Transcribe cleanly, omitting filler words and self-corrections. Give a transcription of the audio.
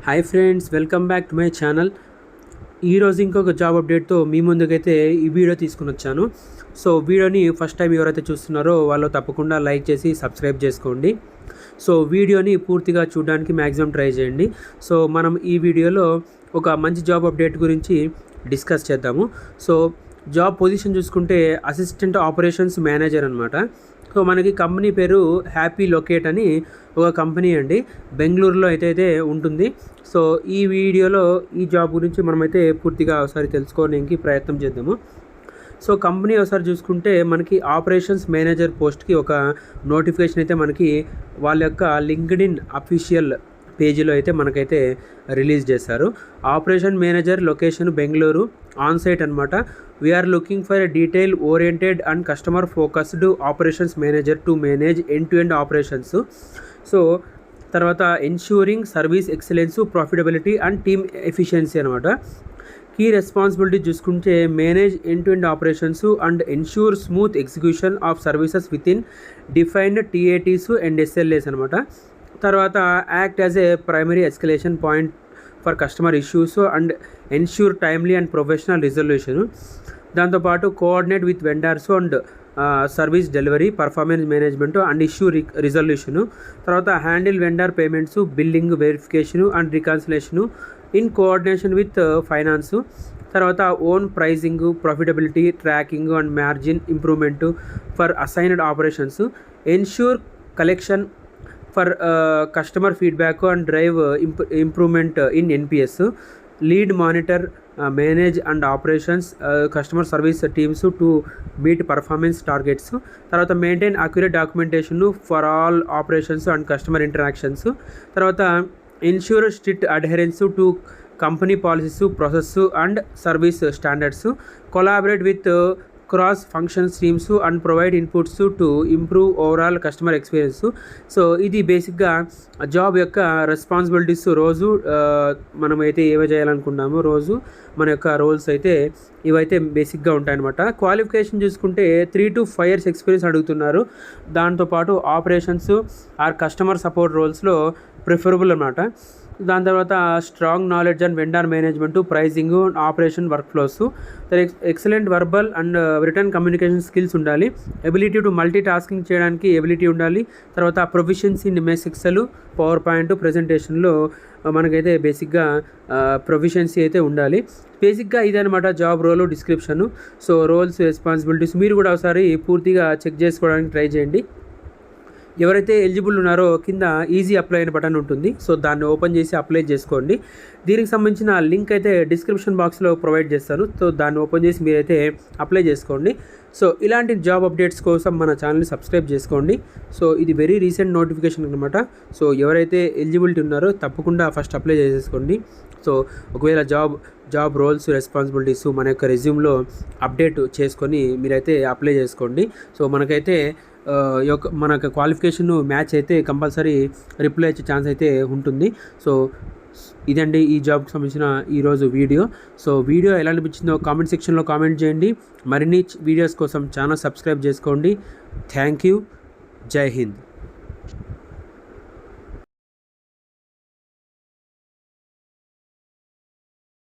Hi friends, welcome back to my channel. ఈరోజు ఇంకొక job అప్డేట్తో మీ ముందుకైతే ఈ వీడియో తీసుకుని వచ్చాను. సో వీడియోని ఫస్ట్ టైం ఎవరైతే చూస్తున్నారో వాళ్ళు తప్పకుండా లైక్ చేసి సబ్స్క్రైబ్ చేసుకోండి. సో వీడియోని పూర్తిగా చూడడానికి మ్యాక్సిమం ట్రై చేయండి. సో మనం ఈ వీడియోలో ఒక మంచి జాబ్ అప్డేట్ గురించి డిస్కస్ చేద్దాము. సో జాబ్ పొజిషన్ చూసుకుంటే అసిస్టెంట్ ఆపరేషన్స్ మేనేజర్ అనమాట. సో మనకి కంపెనీ పేరు హ్యాపీ లొకేట్ అని ఒక కంపెనీ అండి, బెంగళూరులో అయితే ఉంటుంది. సో ఈ వీడియోలో ఈ జాబ్ గురించి మనమైతే పూర్తిగా ఒకసారి తెలుసుకోవడానికి ప్రయత్నం చేద్దాము. సో కంపెనీ ఒకసారి చూసుకుంటే మనకి ఆపరేషన్స్ మేనేజర్ పోస్ట్కి ఒక నోటిఫికేషన్ అయితే మనకి వాళ్ళ యొక్క లింక్డ్ఇన్ అఫీషియల్ పేజీలో అయితే మనకైతే రిలీజ్ చేశారు. Operation manager location Bengaluru, on site అనమాట. We are looking for a detail oriented and customer focused operations manager to manage end to end operations. So తర్వాత ensuring service excellence, profitability and team efficiency అనమాట. Key responsibility చూసుకుంటే manage end to end operations and ensure smooth execution of services within defined TATs and SLAs అనమాట. తర్వాత act as a primary escalation point for customer issues and ensure timely and professional resolution. దాంతోపాటు coordinate with vendors and service delivery, performance management and issue resolution. తర్వాత handle vendor payments, billing, verification and reconciliation in coordination with finance. తర్వాత own pricing, profitability tracking and margin improvement for assigned operations. Ensure collection for customer feedback and drive improvement in NPS. Lead monitor, manage and operations customer service teams to meet performance targets. తర్వాత maintain accurate documentation for all operations and customer interactions. తర్వాత ensure strict adherence to company policies, process and service standards. Collaborate with cross function streams and provide inputs to improve overall customer experience. So ఇది బేసిక్గా job యొక్క responsibilities. రోజు మనమైతే ఏవో చేయాలనుకున్నామో రోజు మన యొక్క రోల్స్ అయితే ఇవైతే బేసిక్గా ఉంటాయన్నమాట. క్వాలిఫికేషన్ చూసుకుంటే 3 to 5 years ఎక్స్పీరియన్స్ అడుగుతున్నారు. దాంతోపాటు ఆపరేషన్స్ ఆర్ కస్టమర్ సపోర్ట్ రోల్స్లో ప్రిఫరబుల్ అన్నమాట. దాని తర్వాత strong knowledge and vendor management, pricing, operation workflows. Excellent verbal and written communication skills ఉండాలి. ఎబిలిటీ టు మల్టీ టాస్కింగ్ చేయడానికి ఎబిలిటీ ఉండాలి. తర్వాత proficiency in MS Excel, PowerPoint, ప్రెజెంటేషన్లో మనకైతే బేసిక్గా ప్రొఫిషియన్సీ అయితే ఉండాలి. బేసిక్గా ఇదనమాట job role description. So roles, responsibilities మీరు కూడా ఒకసారి పూర్తిగా చెక్ చేసుకోవడానికి ట్రై చేయండి. ఎవరైతే ఎలిజిబుల్ ఉన్నారో కింద ఈజీ అప్లై అయిన బటన్ ఉంటుంది. సో దాన్ని ఓపెన్ చేసి అప్లై చేసుకోండి. దీనికి సంబంధించిన లింక్ అయితే డిస్క్రిప్షన్ బాక్స్లో ప్రొవైడ్ చేస్తాను. సో దాన్ని ఓపెన్ చేసి మీరైతే అప్లై చేసుకోండి. సో ఇలాంటి జాబ్ అప్డేట్స్ కోసం మన ఛానల్ని సబ్స్క్రైబ్ చేసుకోండి. సో ఇది వెరీ రీసెంట్ నోటిఫికేషన్ అనమాట. సో ఎవరైతే ఎలిజిబిలిటీ ఉన్నారో తప్పకుండా ఫస్ట్ అప్లై చేసేసుకోండి. సో ఒకవేళ జాబ్ రోల్స్, రెస్పాన్సిబిలిటీస్ మన యొక్క రెజ్యూమ్లో అప్డేట్ చేసుకొని మీరైతే అప్లై చేసుకోండి. సో మనకైతే మనకు క్వాలిఫికేషన్ మ్యాచ్ అయితే కంపల్సరీ రిప్లై ఇచ్చే ఛాన్స్ అయితే ఉంటుంది. సో ఇదండి ఈ జాబ్కి సంబంధించిన ఈరోజు వీడియో. సో వీడియో ఎలా అనిపించిందో కామెంట్ సెక్షన్లో కామెంట్ చేయండి. మరిన్ని వీడియోస్ కోసం ఛానల్ సబ్స్క్రైబ్ చేసుకోండి. Thank you. జై హింద్.